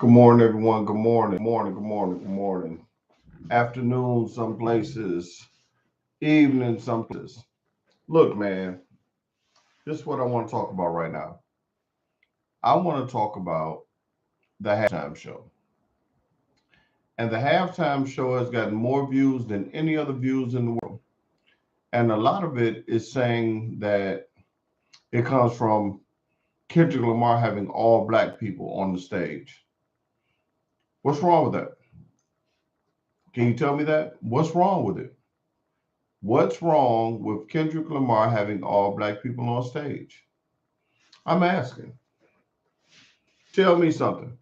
Good morning, everyone. Good morning. Good morning. Good morning. Good morning. Afternoon, some places. Evening, some places. Look, man, this is what I want to talk about right now. I want to talk about the halftime show. And the halftime show has gotten more views than any other views in the world. And a lot of it is saying that it comes from Kendrick Lamar having all black people on the stage. What's wrong with that? Can you tell me that? What's wrong with it? What's wrong with Kendrick Lamar having all black people on stage? I'm asking. Tell me something.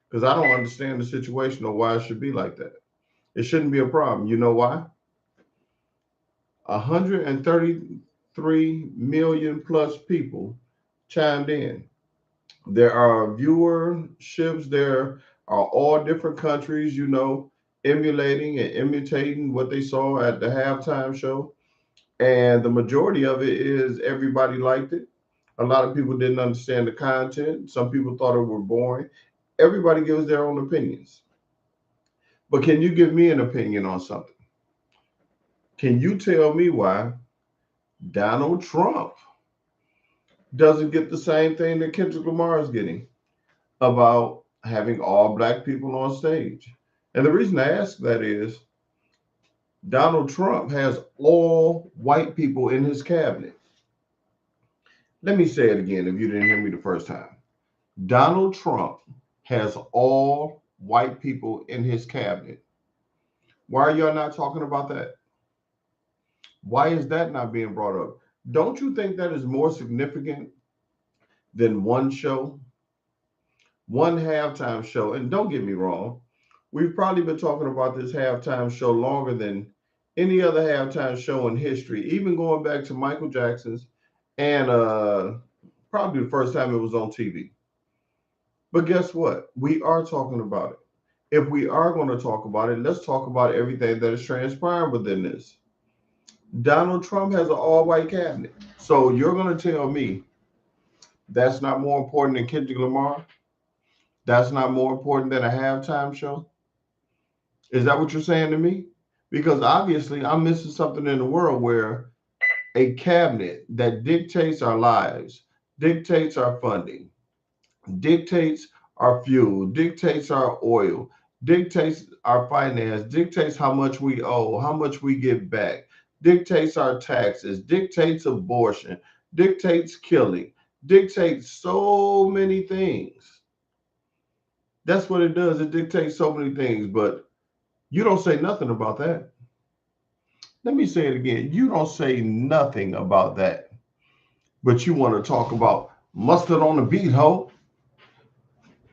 Because I don't understand the situation or why it should be like that. It shouldn't be a problem. You know why? 133 million plus people chimed in. There are viewerships, there are all different countries, emulating and imitating what they saw at the halftime show. And the majority of it is everybody liked it. A lot of people didn't understand the content. Some people thought it was boring. Everybody gives their own opinions. But can you give me an opinion on something? Can you tell me why Donald Trump doesn't get the same thing that Kendrick Lamar is getting about having all black people on stage? And the reason I ask that is Donald Trump has all white people in his cabinet. Let me say it again if you didn't hear me the first time. Donald Trump has all white people in his cabinet. Why are y'all not talking about that? Why is that not being brought up? Don't you think that is more significant than one show, one halftime show? And don't get me wrong, we've probably been talking about this halftime show longer than any other halftime show in history, even going back to Michael Jackson's and probably the first time it was on TV. But guess what? We are talking about it. If we are going to talk about it, let's talk about everything that is transpiring within this. Donald Trump has an all white cabinet. So you're going to tell me that's not more important than Kendrick Lamar? That's not more important than a halftime show? Is that what you're saying to me? Because obviously I'm missing something in the world where a cabinet that dictates our lives, dictates our funding, dictates our fuel, dictates our oil, dictates our finance, dictates how much we owe, how much we give back, dictates our taxes, dictates abortion, dictates killing, dictates so many things. That's what it does. It dictates so many things, but you don't say nothing about that. Let me say it again. You don't say nothing about that, but you want to talk about mustard on the beat, ho.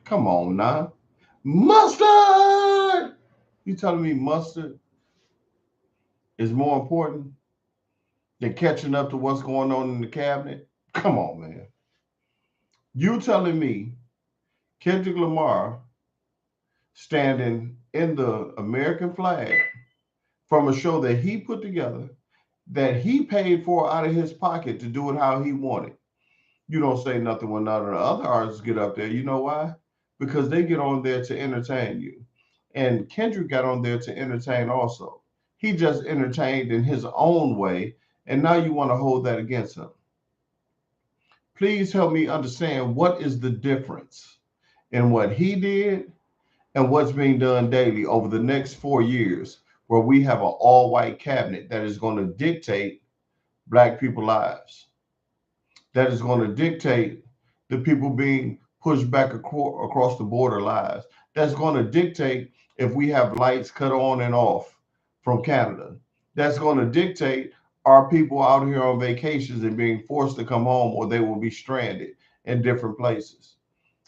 Come on now. Mustard! You telling me mustard is more important than catching up to what's going on in the cabinet? Come on, man. You telling me Kendrick Lamar standing in the American flag from a show that he put together, that he paid for out of his pocket to do it how he wanted. You don't say nothing when none of the other artists get up there. You know why? Because they get on there to entertain you. And Kendrick got on there to entertain also. He just entertained in his own way, and now you want to hold that against him. Please help me understand what is the difference in what he did and what's being done daily over the next 4 years, where we have an all-white cabinet that is going to dictate black people's lives, that is going to dictate the people being pushed back across the border lives, that's going to dictate if we have lights cut on and off from Canada, that's going to dictate our people out here on vacations and being forced to come home or they will be stranded in different places.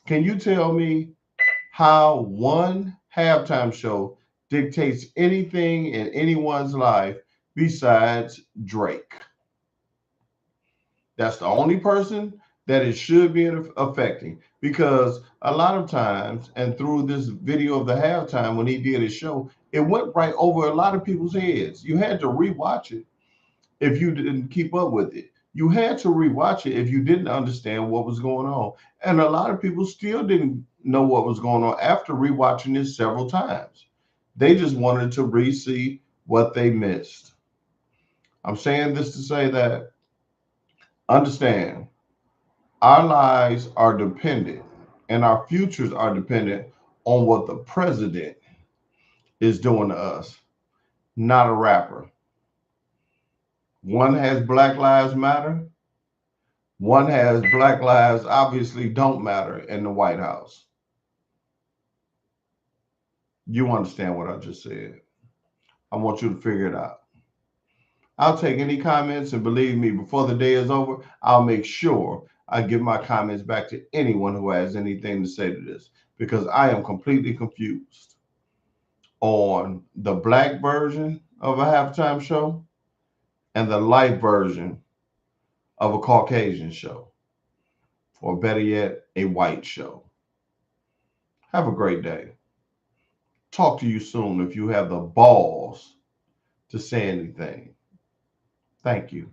Can you tell me how one halftime show dictates anything in anyone's life besides Drake? That's the only person that it should be affecting, because a lot of times, and through this video of the halftime when he did his show, it went right over a lot of people's heads. You had to rewatch it if you didn't keep up with it. You had to rewatch it if you didn't understand what was going on. And a lot of people still didn't know what was going on after rewatching it several times. They just wanted to re-see what they missed. I'm saying this to say that understand our lives are dependent and our futures are dependent on what the president is doing to us, not a rapper. One has Black Lives Matter, one has Black Lives Obviously Don't Matter in the White House. You understand what I just said. I want you to figure it out. I'll take any comments, and believe me, before the day is over, I'll make sure I give my comments back to anyone who has anything to say to this, because I am completely confused on the black version of a halftime show and the light version of a Caucasian show, or better yet, a white show. Have a great day. Talk to you soon if you have the balls to say anything. Thank you.